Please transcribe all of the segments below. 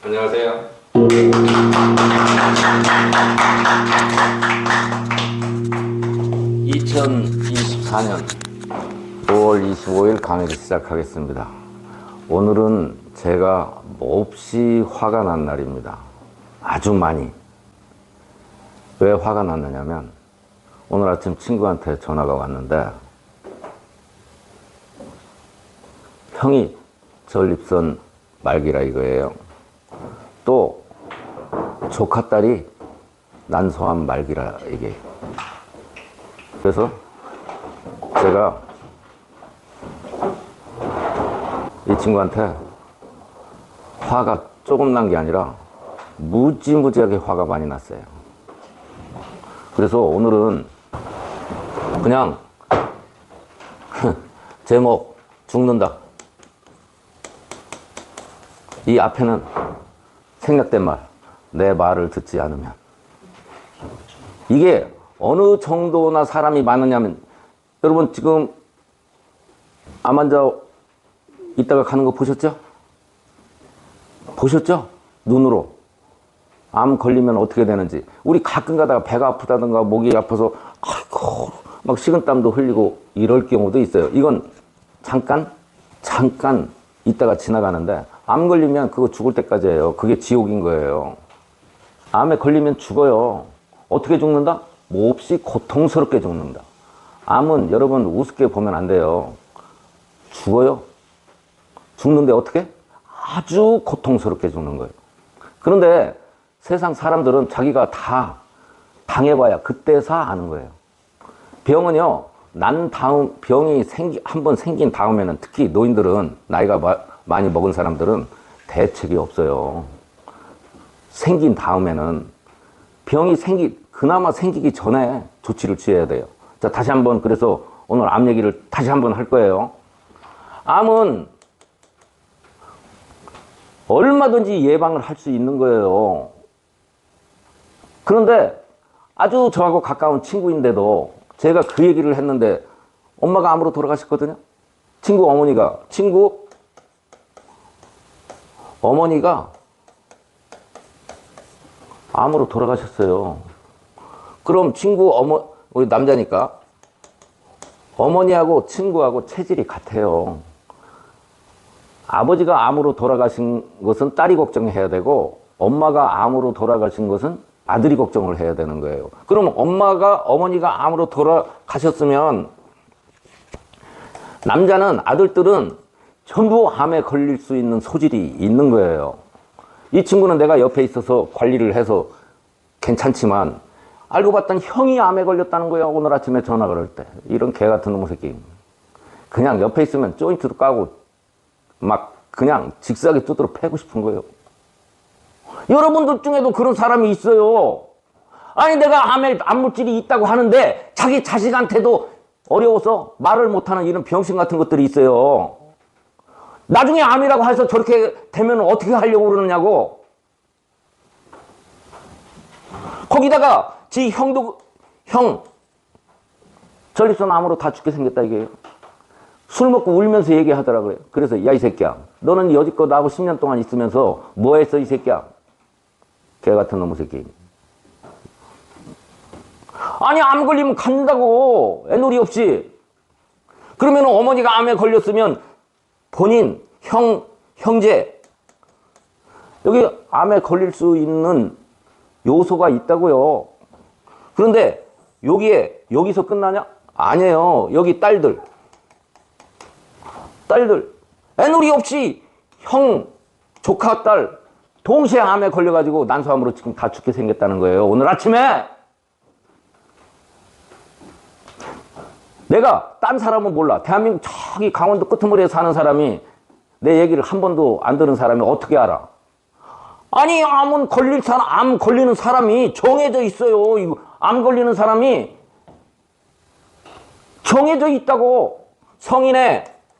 안녕하세요. 2024년 5월 25일 강의를 시작하겠습니다. 오늘은 제가 몹시 화가 난 날입니다. 아주 많이. 왜 화가 났느냐면 오늘 아침 친구한테 전화가 왔는데 형이 전립선 말기라 이거예요. 또 조카딸이 난소암 말기라 이게. 그래서 제가 이 친구한테 화가 조금 난 게 아니라 무지무지하게 화가 많이 났어요. 그래서 오늘은 그냥 제목 죽는다. 이 앞에는 생략된 말, 내 말을 듣지 않으면. 이게 어느 정도나 사람이 많으냐면, 여러분 지금 암 환자 있다가 가는 거 보셨죠? 보셨죠? 눈으로. 암 걸리면 어떻게 되는지. 우리 가끔 가다가 배가 아프다든가 목이 아파서 아이고 막 식은땀도 흘리고 이럴 경우도 있어요. 이건 잠깐 있다가 지나가는데, 암 걸리면 그거 죽을 때까지예요. 그게 지옥인 거예요. 암에 걸리면 죽어요. 어떻게 죽는다? 몹시 고통스럽게 죽는다. 암은 여러분 우습게 보면 안 돼요. 죽어요. 죽는데 어떻게? 아주 고통스럽게 죽는 거예요. 그런데 세상 사람들은 자기가 다 당해봐야 그때서 아는 거예요. 병은요, 난 다음, 병이 한번 생긴 다음에는, 특히 노인들은, 나이가 많이 먹은 사람들은 대책이 없어요. 생긴 다음에는, 병이 그나마 생기기 전에 조치를 취해야 돼요. 자, 다시 한번, 그래서 오늘 암 얘기를 다시 한번 할 거예요. 암은 얼마든지 예방을 할 수 있는 거예요. 그런데 아주 저하고 가까운 친구인데도 제가 그 얘기를 했는데 엄마가 암으로 돌아가셨거든요. 친구 어머니가 암으로 돌아가셨어요. 그럼 우리 남자니까 어머니하고 친구하고 체질이 같아요. 아버지가 암으로 돌아가신 것은 딸이 걱정해야 되고, 엄마가 암으로 돌아가신 것은 아들이 걱정을 해야 되는 거예요. 그럼 어머니가 암으로 돌아가셨으면 남자는, 아들들은 전부 암에 걸릴 수 있는 소질이 있는 거예요. 이 친구는 내가 옆에 있어서 관리를 해서 괜찮지만, 알고 봤더니 형이 암에 걸렸다는 거예요. 오늘 아침에 전화를 할 때. 이런 개 같은 놈의 새끼. 그냥 옆에 있으면 조인트도 까고 막 그냥 직사하게 두드러 패고 싶은 거예요. 여러분들 중에도 그런 사람이 있어요. 아니, 내가 암 물질이 있다고 하는데 자기 자식한테도 어려워서 말을 못하는 이런 병신 같은 것들이 있어요. 나중에 암이라고 해서 저렇게 되면 어떻게 하려고 그러느냐고. 거기다가 지 형 전립선 암으로 다 죽게 생겼다 이게요. 술 먹고 울면서 얘기하더라고요. 그래서 야, 이 새끼야, 너는 여지껏 나하고 10년 동안 있으면서 뭐 했어 이 새끼야. 개 같은 놈의 새끼. 아니, 암 걸리면 간다고, 애놀이 없이. 그러면 어머니가 암에 걸렸으면 본인, 형제, 여기 암에 걸릴 수 있는 요소가 있다고요. 그런데 여기서 끝나냐? 아니에요. 여기 딸들, 애놀이 없이 형, 조카, 딸 동시에 암에 걸려가지고 난소암으로 지금 다 죽게 생겼다는 거예요. 오늘 아침에. 내가 딴 사람은 몰라. 대한민국 저기 강원도 끄트머리에 사는 사람이 내 얘기를 한 번도 안 들은 사람이 어떻게 알아? 아니, 암 걸리는 사람이 정해져 있어요. 암 걸리는 사람이 정해져 있다고.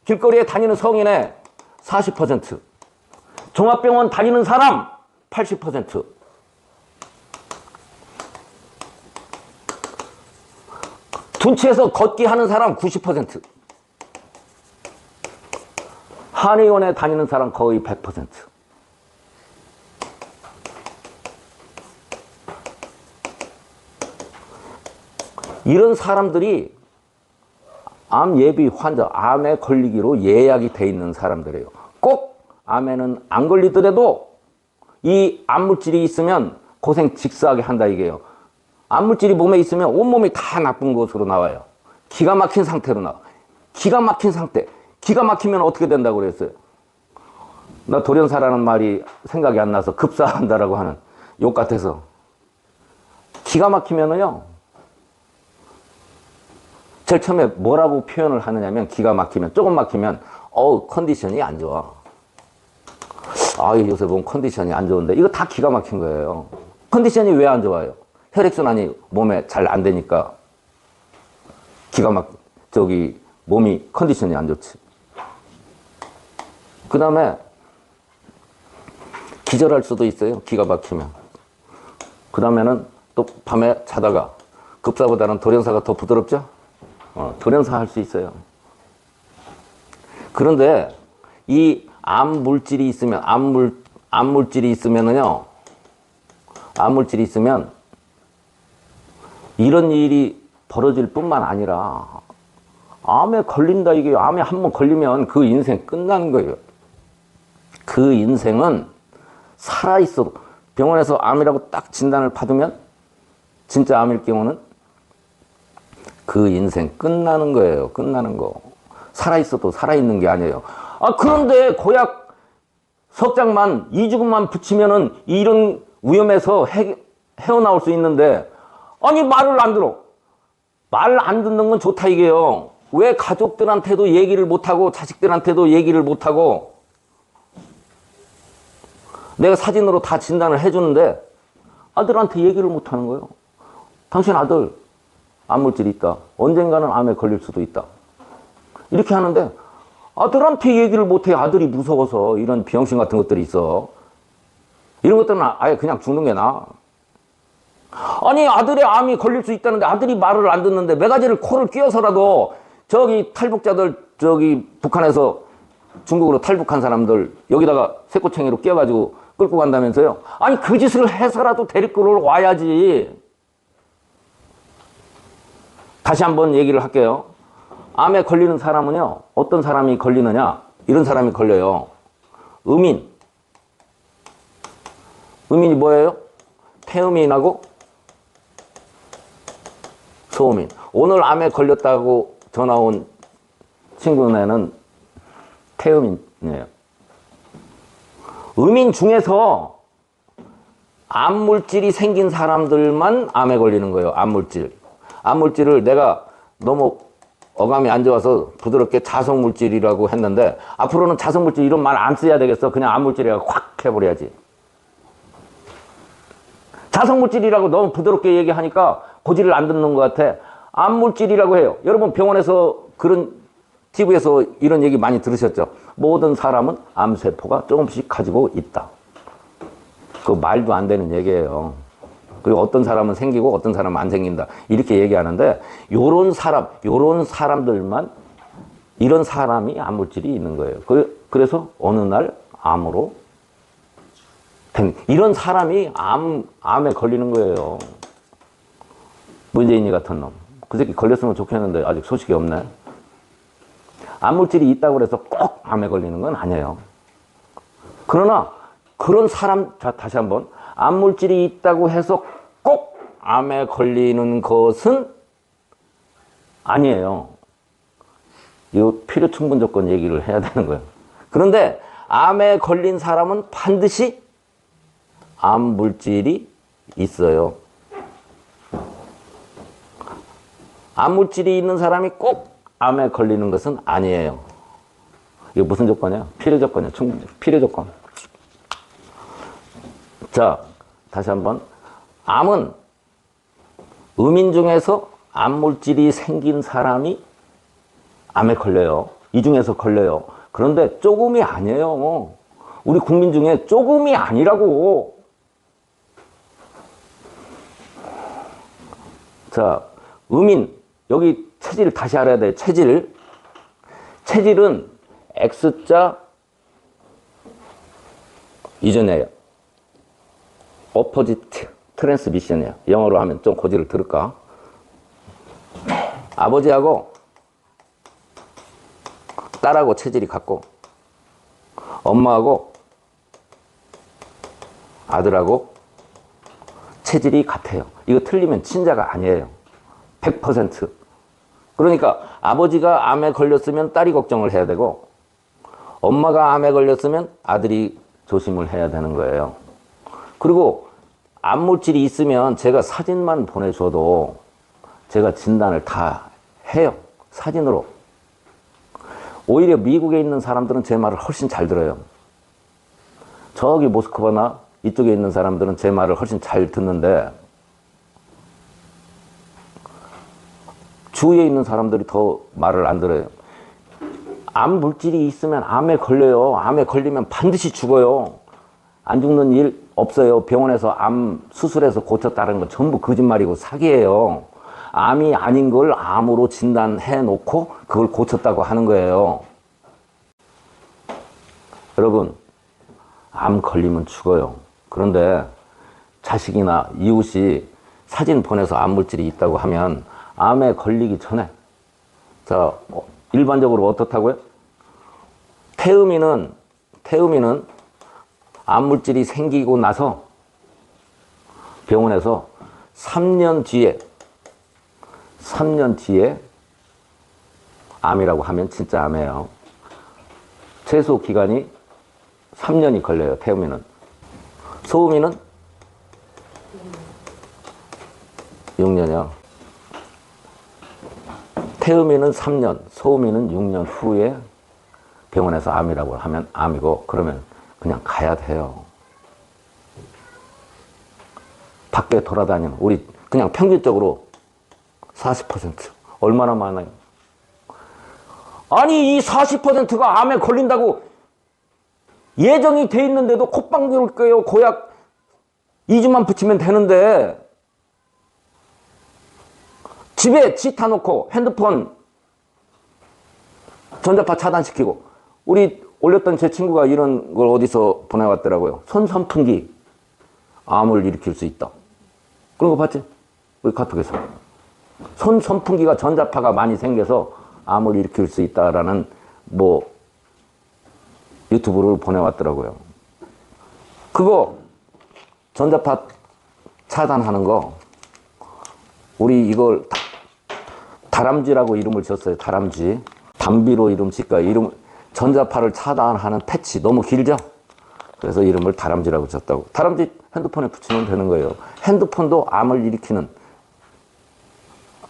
길거리에 다니는 성인의 40%, 종합병원 다니는 사람 80%, 둔치에서 걷기 하는 사람 90%, 한의원에 다니는 사람 거의 100%. 이런 사람들이 암 예비 환자, 암에 걸리기로 예약이 돼 있는 사람들이에요. 꼭 암에는 안 걸리더라도 이 암물질이 있으면 고생 직사하게 한다 이게요. 암물질이 몸에 있으면 온몸이 다 나쁜 것으로 나와요. 기가 막힌 상태로 나와. 기가 막힌 상태. 기가 막히면 어떻게 된다고 그랬어요? 나 돌연사라는 말이 생각이 안 나서 급사한다라고 하는 욕 같아서. 기가 막히면은요, 제일 처음에 뭐라고 표현을 하느냐면, 기가 막히면, 조금 막히면, 컨디션이 안 좋아. 요새 보면 컨디션이 안 좋은데, 이거 다 기가 막힌 거예요. 컨디션이 왜 안 좋아요? 혈액순환이 몸에 잘 안 되니까, 몸이 컨디션이 안 좋지. 그 다음에, 기절할 수도 있어요. 기가 막히면. 그 다음에는 또 밤에 자다가, 급사보다는 돌연사가 더 부드럽죠? 돌연사 할 수 있어요. 그런데 이 암물질이 있으면, 암물질이 있으면은요, 암물질이 있으면 이런 일이 벌어질 뿐만 아니라 암에 걸린다 이게, 암에 한번 걸리면 그 인생 끝나는 거예요. 그 인생은 살아있어도, 병원에서 암이라고 딱 진단을 받으면 진짜 암일 경우는 그 인생 끝나는 거예요. 끝나는 거. 살아있어도 살아있는 게 아니에요. 그런데 고약 석 장만, 2주근만 붙이면은 이런 위험에서 헤어나올 수 있는데, 아니, 말을 안 들어. 말 안 듣는 건 좋다 이게요. 왜 가족들한테도 얘기를 못하고, 자식들한테도 얘기를 못하고, 내가 사진으로 다 진단을 해주는데, 아들한테 얘기를 못하는 거예요. 당신 아들, 암물질이 있다. 언젠가는 암에 걸릴 수도 있다. 이렇게 하는데, 아들한테 얘기를 못해. 아들이 무서워서. 이런 비영신 같은 것들이 있어. 이런 것들은 아예 그냥 죽는 게 나아. 아니, 아들의 암이 걸릴 수 있다는데 아들이 말을 안 듣는데 매가지를 코를 끼워서라도 탈북자들, 북한에서 중국으로 탈북한 사람들 여기다가 새꼬챙이로 끼워가지고 끌고 간다면서요. 아니, 그 짓을 해서라도 데리고 와야지. 다시 한번 얘기를 할게요. 암에 걸리는 사람은요, 어떤 사람이 걸리느냐? 이런 사람이 걸려요. 음인이 뭐예요? 태음인하고 소음인. 오늘 암에 걸렸다고 전화 온 친구네는 태음인이에요. 음인 중에서 암물질이 생긴 사람들만 암에 걸리는 거예요. 암물질을 내가 너무 어감이 안 좋아서 부드럽게 자성물질이라고 했는데, 앞으로는 자성물질 이런 말 안 써야 되겠어. 그냥 암물질이라고 확 해버려야지. 자성물질이라고 너무 부드럽게 얘기하니까 고지를 안 듣는 것 같아. 암물질이라고 해요. 여러분 병원에서 그런 TV에서 이런 얘기 많이 들으셨죠? 모든 사람은 암세포가 조금씩 가지고 있다. 그 말도 안 되는 얘기예요. 그리고 어떤 사람은 생기고 어떤 사람은 안 생긴다. 이렇게 얘기하는데, 요런 사람들만, 이런 사람이 암물질이 있는 거예요. 그래서 어느 날 암으로 이런 사람이 암에 걸리는 거예요. 문재인이 같은 놈. 그 새끼 걸렸으면 좋겠는데 아직 소식이 없네. 암물질이 있다고 해서 꼭 암에 걸리는 건 아니에요. 그러나 그런 사람, 자, 다시 한번. 암물질이 있다고 해서 꼭 암에 걸리는 것은 아니에요. 이 필요 충분 조건 얘기를 해야 되는 거예요. 그런데 암에 걸린 사람은 반드시 암물질이 있어요. 암물질이 있는 사람이 꼭 암에 걸리는 것은 아니에요. 이거 무슨 조건이야? 필요 조건이야. 충분 필요 조건. 자, 다시 한번. 암은 음인 중에서 암물질이 생긴 사람이 암에 걸려요. 이 중에서 걸려요. 그런데 조금이 아니에요. 우리 국민 중에 조금이 아니라고. 자, 음인. 여기 체질 다시 알아야 돼. 체질은 X자 이전이에요. opposite transmission이에요. 영어로 하면 좀 고지를 들을까? 아버지하고 딸하고 체질이 같고 엄마하고 아들하고 체질이 같아요. 이거 틀리면 친자가 아니에요. 100%. 그러니까 아버지가 암에 걸렸으면 딸이 걱정을 해야 되고 엄마가 암에 걸렸으면 아들이 조심을 해야 되는 거예요. 그리고 암물질이 있으면 제가 사진만 보내줘도 제가 진단을 다 해요. 사진으로. 오히려 미국에 있는 사람들은 제 말을 훨씬 잘 들어요. 저기 모스크바나 이쪽에 있는 사람들은 제 말을 훨씬 잘 듣는데 주위에 있는 사람들이 더 말을 안 들어요. 암 물질이 있으면 암에 걸려요. 암에 걸리면 반드시 죽어요. 안 죽는 일 없어요. 병원에서 암 수술해서 고쳤다는 건 전부 거짓말이고 사기예요. 암이 아닌 걸 암으로 진단해 놓고 그걸 고쳤다고 하는 거예요. 여러분, 암 걸리면 죽어요. 그런데 자식이나 이웃이 사진 보내서 암 물질이 있다고 하면 암에 걸리기 전에, 자, 일반적으로 어떻다고요? 태음인은 암 물질이 생기고 나서 병원에서 3년 뒤에 암이라고 하면 진짜 암이에요. 최소 기간이 3년이 걸려요. 태음인은. 소음인은 6년이요. 태음인은 3년, 소음인은 6년 후에 병원에서 암이라고 하면 암이고, 그러면 그냥 가야 돼요. 밖에 돌아다니는, 우리 그냥 평균적으로 40%. 얼마나 많아요? 아니, 이 40%가 암에 걸린다고 예정이 돼 있는데도 콧방귀를 껴요. 고약 2주만 붙이면 되는데, 집에 지타 놓고 핸드폰 전자파 차단시키고, 우리 올렸던 제 친구가 이런 걸 어디서 보내왔더라고요. 손 선풍기 암을 일으킬 수 있다. 그런 거 봤지? 우리 카톡에서. 손 선풍기가 전자파가 많이 생겨서 암을 일으킬 수 있다라는 뭐 유튜브를 보내왔더라고요. 그거 전자파 차단하는 거, 우리 이걸 다람쥐라고 이름을 지었어요. 다람쥐. 담비로 이름 짓까? 전자파를 차단하는 패치. 너무 길죠? 그래서 이름을 다람쥐라고 지었다고. 다람쥐 핸드폰에 붙이면 되는 거예요. 핸드폰도 암을 일으키는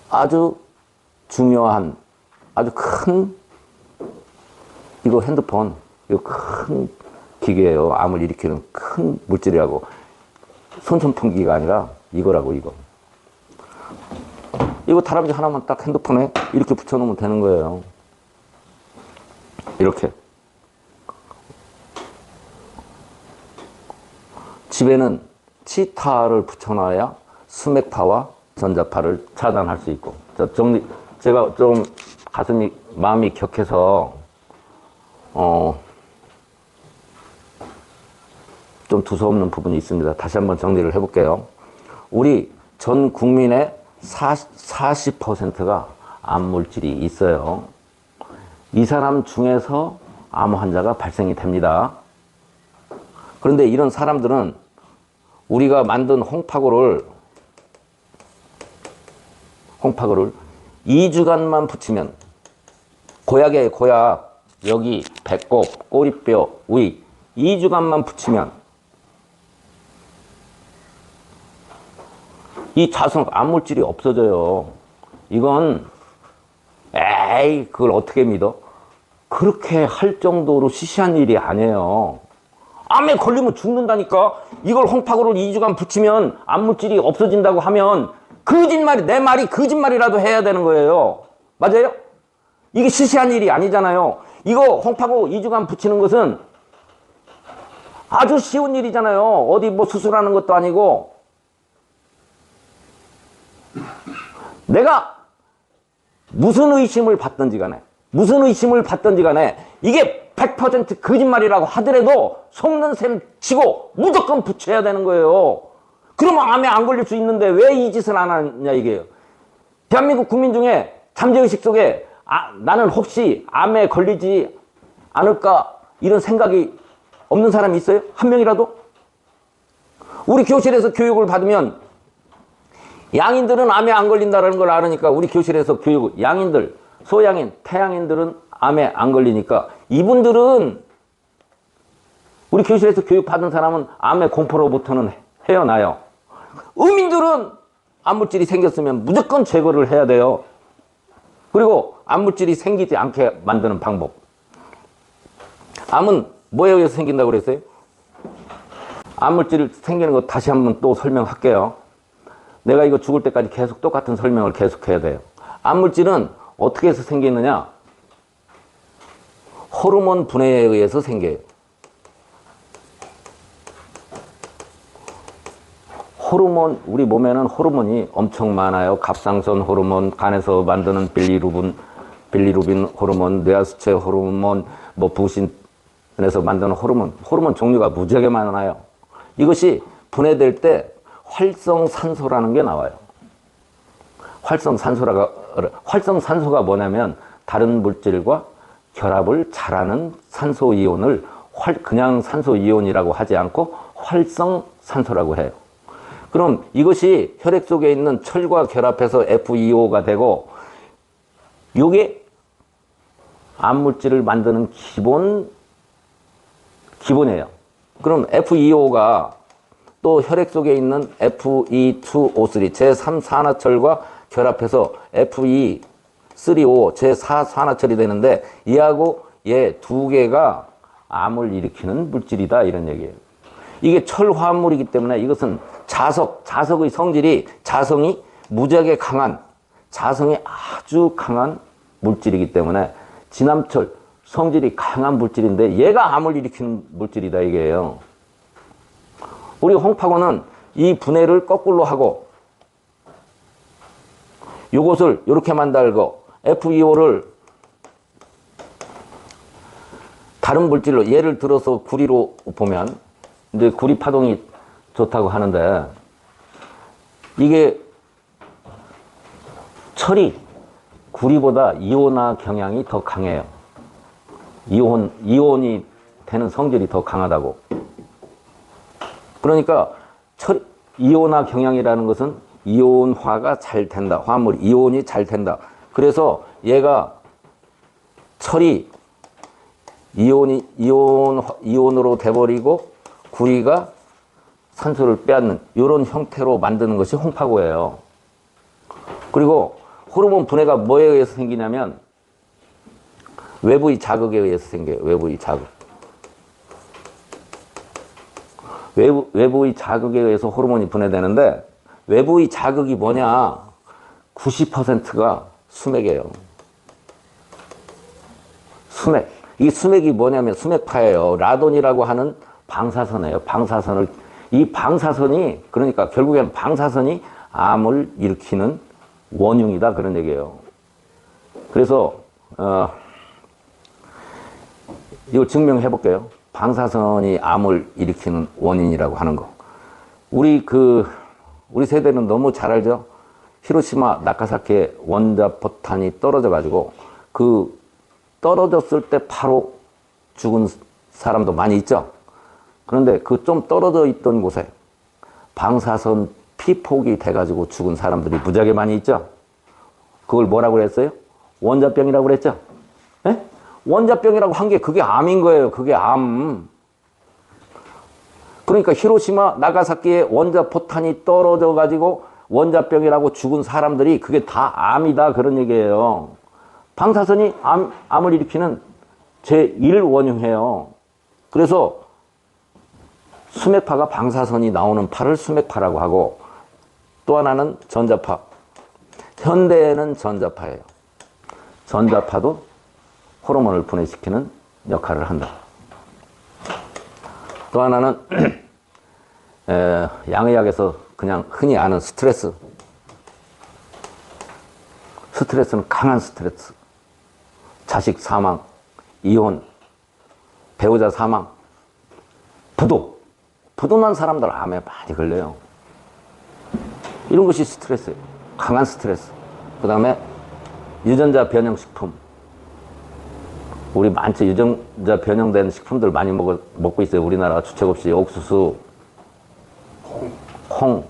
아주 중요한, 아주 큰, 이거 핸드폰, 이거 큰 기계예요. 암을 일으키는 큰 물질이라고. 손선풍기가 아니라 이거라고, 이거. 이거 다람쥐 하나만 딱 핸드폰에 이렇게 붙여놓으면 되는 거예요. 이렇게. 집에는 치타를 붙여놔야 수맥파와 전자파를 차단할 수 있고. 제가 좀 마음이 격해서, 좀 두서없는 부분이 있습니다. 다시 한번 정리를 해볼게요. 우리 전 국민의 40%가 암물질이 있어요. 이 사람 중에서 암 환자가 발생이 됩니다. 그런데 이런 사람들은 우리가 만든 홍파고를 2주간만 붙이면, 고약이에요, 고약. 여기 배꼽, 꼬리뼈, 위 2주간만 붙이면 이 자성 암물질이 없어져요. 이건 에이, 그걸 어떻게 믿어? 그렇게 할 정도로 시시한 일이 아니에요. 암에 걸리면 죽는다니까. 이걸 홍파고를 2주간 붙이면 암물질이 없어진다고 하면 거짓말이, 내 말이 거짓말이라도 해야 되는 거예요. 맞아요? 이게 시시한 일이 아니잖아요. 이거 홍파고 2주간 붙이는 것은 아주 쉬운 일이잖아요. 어디 뭐 수술하는 것도 아니고. 내가 무슨 의심을 받든지 간에 이게 100% 거짓말이라고 하더라도 속는 셈 치고 무조건 붙여야 되는 거예요. 그러면 암에 안 걸릴 수 있는데 왜 이 짓을 안 하냐 이게요. 대한민국 국민 중에 잠재의식 속에 나는 혹시 암에 걸리지 않을까 이런 생각이 없는 사람이 있어요? 한 명이라도? 우리 교실에서 교육을 받으면 양인들은 암에 안 걸린다는 걸 알으니까 우리 교실에서 교육, 양인들, 소양인, 태양인들은 암에 안 걸리니까 이분들은 우리 교실에서 교육 받은 사람은 암의 공포로부터는 헤어나요. 의민들은 암물질이 생겼으면 무조건 제거를 해야 돼요. 그리고 암물질이 생기지 않게 만드는 방법. 암은 뭐에 의해서 생긴다고 그랬어요? 암물질 생기는 거 다시 한번 또 설명할게요. 내가 이거 죽을 때까지 계속 똑같은 설명을 계속해야 돼요. 암물질은 어떻게 해서 생기느냐? 호르몬 분해에 의해서 생겨요. 호르몬, 우리 몸에는 호르몬이 엄청 많아요. 갑상선 호르몬, 간에서 만드는 빌리루빈 호르몬, 뇌하수체 호르몬, 부신에서 만드는 호르몬 종류가 무지하게 많아요. 이것이 분해될 때 활성산소라는 게 나와요. 활성산소가 뭐냐면 다른 물질과 결합을 잘하는 산소이온을 그냥 산소이온이라고 하지 않고 활성산소라고 해요. 그럼 이것이 혈액 속에 있는 철과 결합해서 FeO가 되고 이게 암물질을 만드는 기본이에요. 그럼 FeO가 또 혈액 속에 있는 Fe2O3 제3산화철과 결합해서 Fe3O 제4산화철이 되는데 얘하고 얘 두 개가 암을 일으키는 물질이다 이런 얘기예요. 이게 철화합물이기 때문에 이것은 자석의 자성이 무지하게 강한, 자성이 아주 강한 물질이기 때문에 진암철 성질이 강한 물질인데 얘가 암을 일으키는 물질이다 이게요. 우리 홍파고는 이 분해를 거꾸로 하고 요것을 이렇게 만들고 FeO를 다른 물질로 예를 들어서 구리로 보면 이제 구리 파동이 좋다고 하는데 이게 철이 구리보다 이온화 경향이 더 강해요. 이온이 되는 성질이 더 강하다고. 그러니까 이온화 경향이라는 것은 이온화가 잘 된다. 화합물 이온이 잘 된다. 그래서 얘가 철이 이온으로 돼버리고 구리가 산소를 빼앗는 이런 형태로 만드는 것이 홍파고예요. 그리고 호르몬 분해가 뭐에 의해서 생기냐면 외부의 자극에 의해서 생겨요. 외부의 자극. 외부의 자극에 의해서 호르몬이 분해되는데 외부의 자극이 뭐냐? 90%가 수맥이에요. 수맥. 이 수맥이 뭐냐면 수맥파예요. 라돈이라고 하는 방사선이에요. 이 방사선이 그러니까 결국엔 방사선이 암을 일으키는 원흉이다 그런 얘기예요. 그래서 이거 증명해 볼게요. 방사선이 암을 일으키는 원인이라고 하는 거. 우리 세대는 너무 잘 알죠? 히로시마 나가사키에 원자포탄이 떨어져 가지고 떨어졌을 때 바로 죽은 사람도 많이 있죠. 그런데 좀 떨어져 있던 곳에 방사선 피폭이 돼가지고 죽은 사람들이 무지하게 많이 있죠. 그걸 뭐라고 그랬어요? 원자병이라고 그랬죠. 에? 원자병이라고 한 게 그게 암인 거예요. 그게 암. 그러니까 히로시마 나가사키에 원자포탄이 떨어져 가지고 원자병이라고 죽은 사람들이 그게 다 암이다 그런 얘기예요. 방사선이 암을 일으키는 제1원흉이에요. 그래서 수맥파가 방사선이 나오는 파를 수맥파라고 하고 또 하나는 전자파. 현대에는 전자파예요. 전자파도 호르몬을 분해시키는 역할을 한다. 또 하나는 양의학에서 그냥 흔히 아는 스트레스. 스트레스는 강한 스트레스. 자식 사망, 이혼, 배우자 사망, 부도난 사람들 암에 많이 걸려요. 이런 것이 스트레스예요. 강한 스트레스. 그 다음에 유전자 변형식품. 우리 많죠. 유전자 변형된 식품들 많이 먹고 있어요. 우리나라 주책 없이 옥수수, 콩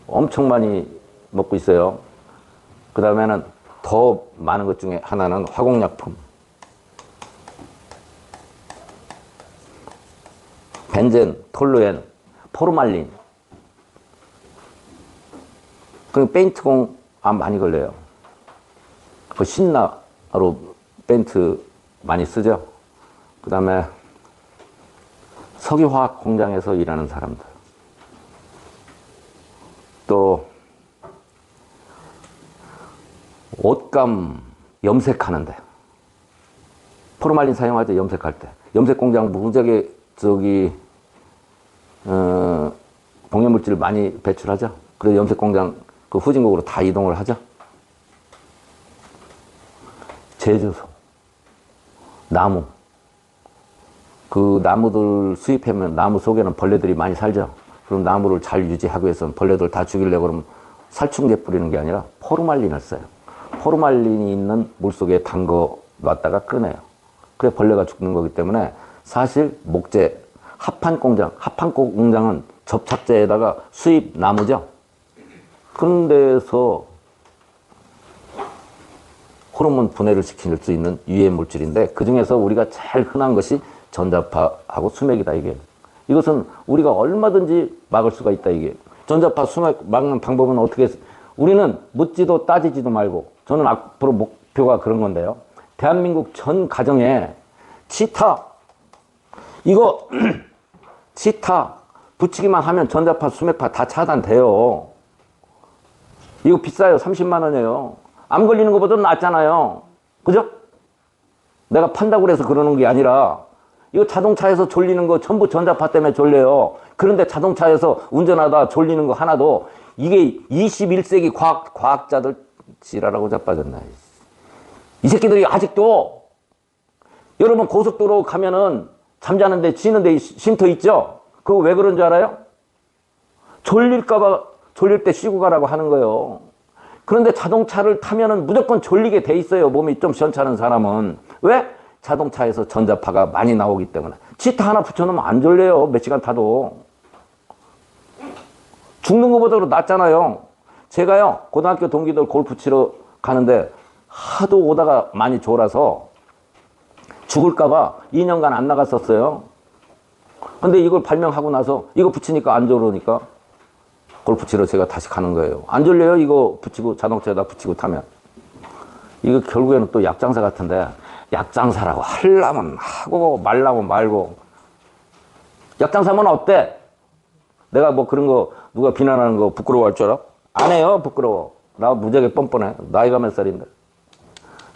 엄청 많이 먹고 있어요. 그 다음에는 더 많은 것 중에 하나는 화공약품. 벤젠, 톨루엔, 포르말린. 그 페인트공 암 많이 걸려요. 그 신나로 페인트 많이 쓰죠. 그 다음에 석유화학 공장에서 일하는 사람들. 또 옷감 염색하는데 포르말린 사용하죠. 염색할 때 염색 공장 무지하게 봉해물질 많이 배출하죠. 그래서 염색 공장 그 후진국으로 다 이동을 하죠. 제조소, 나무, 그 나무들 수입하면 나무 속에는 벌레들이 많이 살죠. 그럼 나무를 잘 유지하기 위해서는 벌레들 다 죽이려고 그러면 살충제 뿌리는 게 아니라 포르말린을 써요. 포르말린이 있는 물속에 담궈 놨다가 꺼내요. 그래 벌레가 죽는 거기 때문에 사실 목재, 합판 공장은 접착제에다가 수입 나무죠. 그런 데서 호르몬 분해를 시킬 수 있는 유해 물질인데 그 중에서 우리가 제일 흔한 것이 전자파하고 수맥이다 이게. 이것은 우리가 얼마든지 막을 수가 있다 이게. 전자파 수맥 막는 방법은 어떻게 우리는 묻지도 따지지도 말고 저는 앞으로 목표가 그런 건데요. 대한민국 전 가정에 치타 이거 치타 붙이기만 하면 전자파 수맥파 다 차단돼요. 이거 비싸요. 30만 원이에요. 암 걸리는 것보다 낫잖아요. 그죠? 내가 판다고 해서 그러는 게 아니라 이거 자동차에서 졸리는 거 전부 전자파 때문에 졸려요. 그런데 자동차에서 운전하다 졸리는 거 하나도 이게 21세기 과학자들 지랄하고 자빠졌나. 이 새끼들이 아직도 여러분 고속도로 가면은 잠자는데 지는데 쉼터 있죠? 그거 왜 그런 줄 알아요? 졸릴까봐 졸릴 때 쉬고 가라고 하는 거예요. 그런데 자동차를 타면은 무조건 졸리게 돼 있어요. 몸이 좀 시원찮은 사람은. 왜? 자동차에서 전자파가 많이 나오기 때문에. 치타 하나 붙여놓으면 안 졸려요. 몇 시간 타도. 죽는 것보다도 낫잖아요. 제가요, 고등학교 동기들 골프 치러 가는데 하도 오다가 많이 졸아서 죽을까봐 2년간 안 나갔었어요. 근데 이걸 발명하고 나서 이거 붙이니까 안 졸으니까 골프 치러 제가 다시 가는 거예요. 안 졸려요? 이거 붙이고 자동차에다 붙이고 타면. 이거 결국에는 또 약장사 같은데 약장사라고 하려면 하고 말라고 말고. 약장사면 어때? 내가 뭐 그런 거 누가 비난하는 거 부끄러워할 줄 알아? 안 해요. 부끄러워. 나 무지하게 뻔뻔해. 나이가 몇 살인데.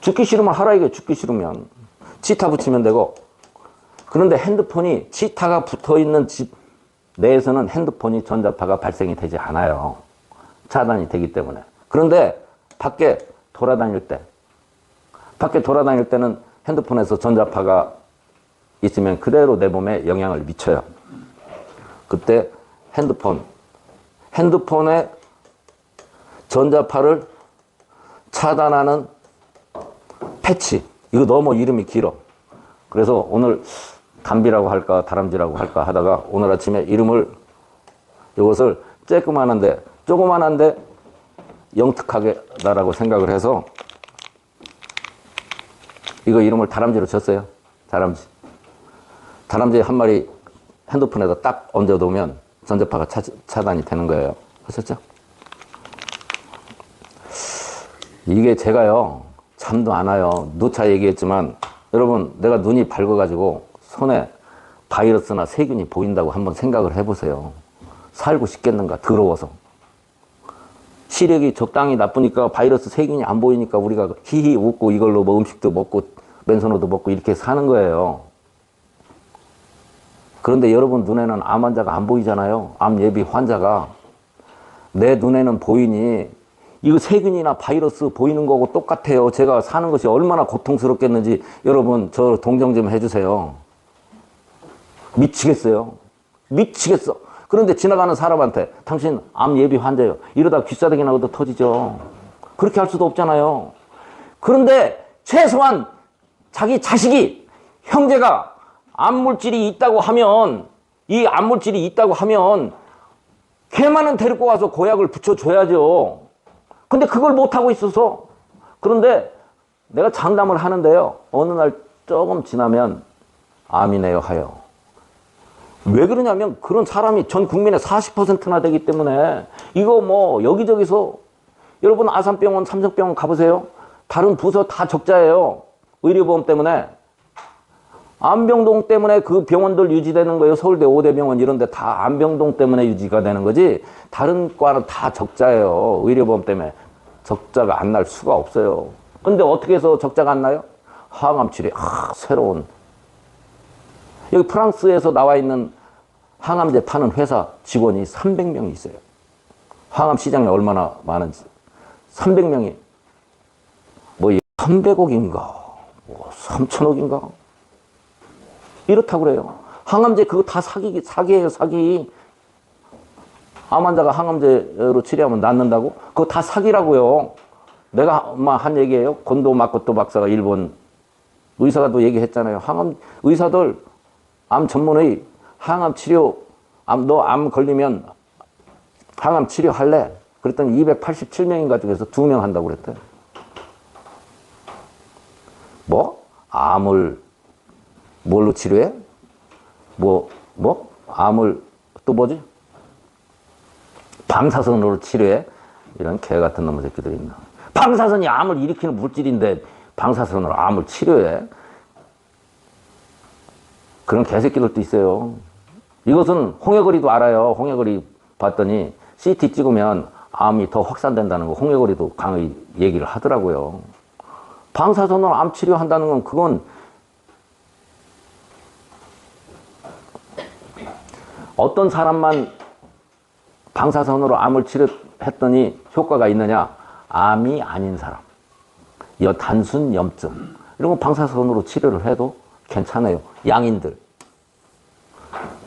죽기 싫으면 하라 이게. 죽기 싫으면 치타 붙이면 되고. 그런데 핸드폰이 치타가 붙어있는 집 내에서는 핸드폰이 전자파가 발생이 되지 않아요. 차단이 되기 때문에. 그런데 밖에 돌아다닐 때는 핸드폰에서 전자파가 있으면 그대로 내 몸에 영향을 미쳐요. 그때 핸드폰에 전자파를 차단하는 패치. 이거 너무 이름이 길어. 그래서 오늘 담비라고 할까 다람쥐라고 할까 하다가 오늘 아침에 이것을 조그만한데 영특하게다라고 생각을 해서 이거 이름을 다람쥐로 쳤어요. 다람쥐 한 마리 핸드폰에다 딱 얹어두면 전자파가 차단이 되는 거예요. 아셨죠? 이게 제가요 잠도 안 와요. 누차 얘기했지만 여러분 내가 눈이 밝아가지고 손에 바이러스나 세균이 보인다고 한번 생각을 해보세요. 살고 싶겠는가? 더러워서. 시력이 적당히 나쁘니까 바이러스 세균이 안 보이니까 우리가 히히 웃고 이걸로 뭐 음식도 먹고 맨손으로도 먹고 이렇게 사는 거예요. 그런데 여러분 눈에는 암 환자가 안 보이잖아요. 암 예비 환자가. 내 눈에는 보이니 이거 세균이나 바이러스 보이는 거고 똑같아요. 제가 사는 것이 얼마나 고통스럽겠는지 여러분 저 동정 좀 해주세요. 미치겠어요. 미치겠어. 그런데 지나가는 사람한테 당신 암 예비 환자예요. 이러다 귀싸대기 나고도 터지죠. 그렇게 할 수도 없잖아요. 그런데 최소한 자기 자식이, 형제가 암물질이 있다고 하면, 이 암물질이 있다고 하면 걔만은 데리고 와서 고약을 붙여줘야죠. 근데 그걸 못하고 있어서. 그런데 내가 장담을 하는데요, 어느 날 조금 지나면 암이네요 하여. 왜 그러냐면 그런 사람이 전 국민의 40%나 되기 때문에. 이거 뭐 여기저기서, 여러분 아산병원, 삼성병원 가보세요. 다른 부서 다 적자예요. 의료보험 때문에. 안병동 때문에 그 병원들 유지되는 거예요. 서울대 5대 병원 이런 데 다 안병동 때문에 유지가 되는 거지, 다른 과는 다 적자예요. 의료보험 때문에. 적자가 안 날 수가 없어요. 근데 어떻게 해서 적자가 안 나요? 항암 치료. 새로운. 여기 프랑스에서 나와 있는 항암제 파는 회사 직원이 300명이 있어요. 항암 시장에 얼마나 많은지. 300명이. 뭐 300억인가, 뭐 3천억인가? 이렇다고 그래요. 항암제 그거 다 사기예요, 사기. 암 환자가 항암제로 치료하면 낫는다고? 그거 다 사기라고요. 내가 한 얘기예요. 곤도 마코토 박사가, 일본 의사가 또 얘기했잖아요. 항암 의사들, 암 전문의 항암 치료, 너 암 걸리면 항암 치료할래? 그랬더니 287명인가 중에서 2명 한다고 그랬대. 뭐? 암을 뭘로 치료해? 암을 또 뭐지? 방사선으로 치료해? 이런 개 같은 놈의 새끼들이 있나. 방사선이 암을 일으키는 물질인데 방사선으로 암을 치료해? 그런 개새끼들도 있어요. 이것은 홍해거리도 알아요. 홍해거리 봤더니 CT 찍으면 암이 더 확산된다는 거 홍해거리도 강의 얘기를 하더라고요. 방사선으로 암 치료한다는 건, 그건 어떤 사람만 방사선으로 암을 치료했더니 효과가 있느냐? 암이 아닌 사람, 단순 염증 이런 거 방사선으로 치료를 해도 괜찮아요. 양인들.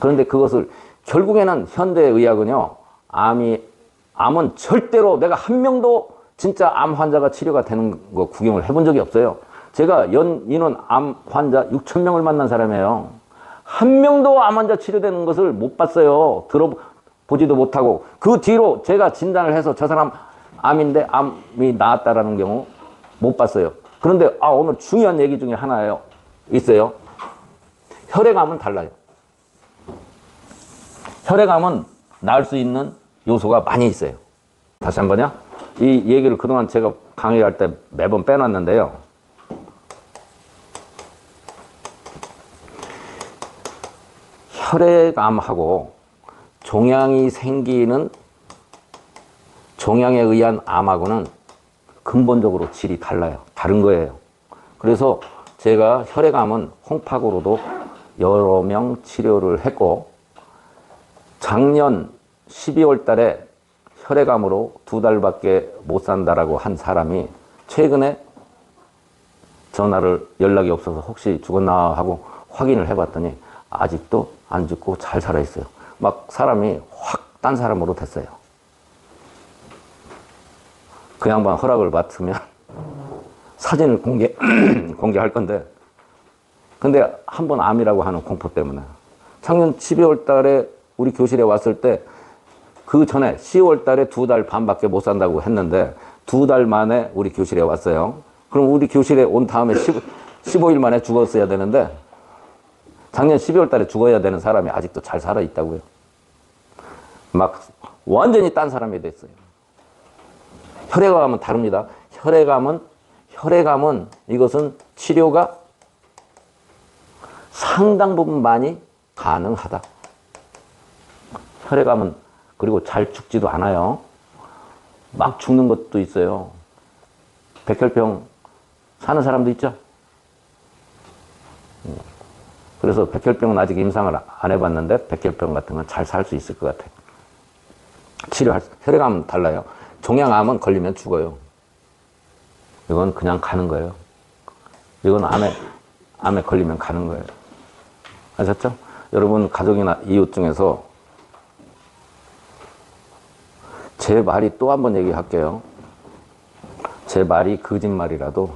그런데 그것을 결국에는 현대의학은요, 암은 절대로 내가 한 명도 진짜 암 환자가 치료가 되는 거 구경을 해본 적이 없어요. 제가 연인원 암 환자 6,000명을 만난 사람이에요. 한 명도 암 환자 치료되는 것을 못 봤어요. 들어보지도 못하고. 그 뒤로 제가 진단을 해서 저 사람 암인데 암이 나았다라는 경우 못 봤어요. 그런데 오늘 중요한 얘기 중에 하나예요. 있어요. 혈액암은 달라요. 혈액암은 나을 수 있는 요소가 많이 있어요. 다시 한 번요. 이 얘기를 그동안 제가 강의할 때 매번 빼놨는데요. 혈액암하고 종양이 생기는, 종양에 의한 암하고는 근본적으로 질이 달라요. 다른 거예요. 그래서 제가 혈액암은 홍파구로도 여러 명 치료를 했고, 작년 12월 달에 혈액암으로 2달밖에 못 산다라고 한 사람이 최근에 연락이 없어서 혹시 죽었나 하고 확인을 해봤더니 아직도 안 죽고 잘 살아있어요. 막 사람이 확 딴 사람으로 됐어요. 그 양반 허락을 받으면 사진을 공개할 건데, 근데 한번 암이라고 하는 공포 때문에 작년 12월 달에 우리 교실에 왔을 때, 그 전에 10월 달에 2달 반밖에 못 산다고 했는데 2달 만에 우리 교실에 왔어요. 그럼 우리 교실에 온 다음에 15일 만에 죽었어야 되는데, 작년 12월 달에 죽어야 되는 사람이 아직도 잘 살아있다고요. 막 완전히 딴 사람이 됐어요. 혈액암은 다릅니다. 혈액암은 이것은 치료가 상당 부분 많이 가능하다. 혈액암은 그리고 잘 죽지도 않아요. 막 죽는 것도 있어요. 백혈병 사는 사람도 있죠. 그래서 백혈병은 아직 임상을 안 해봤는데 백혈병 같은 건 잘 살 수 있을 것 같아요. 혈액암은 달라요. 종양암은 걸리면 죽어요. 이건 그냥 가는 거예요. 이건 암에 걸리면 가는 거예요. 아셨죠? 여러분 가족이나 이웃 중에서, 제 말이 또 한 번 얘기할게요. 제 말이 거짓말이라도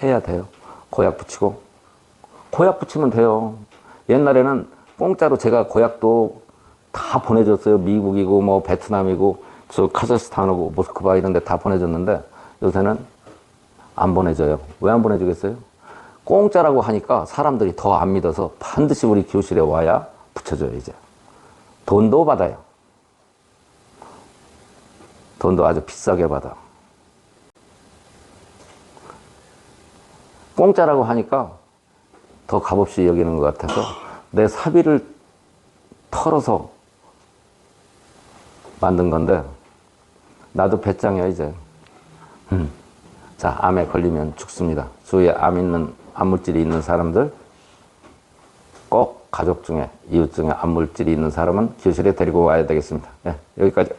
해야 돼요. 고약 붙이고. 고약 붙이면 돼요. 옛날에는 공짜로 제가 고약도 다 보내줬어요. 미국이고 뭐 베트남이고 저 카자흐스탄하고 모스크바 이런 데 다 보내줬는데 요새는 안 보내줘요. 왜 안 보내주겠어요? 공짜라고 하니까 사람들이 더 안 믿어서 반드시 우리 교실에 와야 붙여줘요. 이제 돈도 받아요. 돈도 아주 비싸게 받아. 공짜라고 하니까 더 값없이 여기는 것 같아서 내 사비를 털어서 만든 건데 나도 배짱이야 이제. 자, 암에 걸리면 죽습니다. 주위에 암 물질이 있는 사람들, 꼭 가족 중에 이웃 중에 암 물질이 있는 사람은 교실에 데리고 와야 되겠습니다. 네, 여기까지.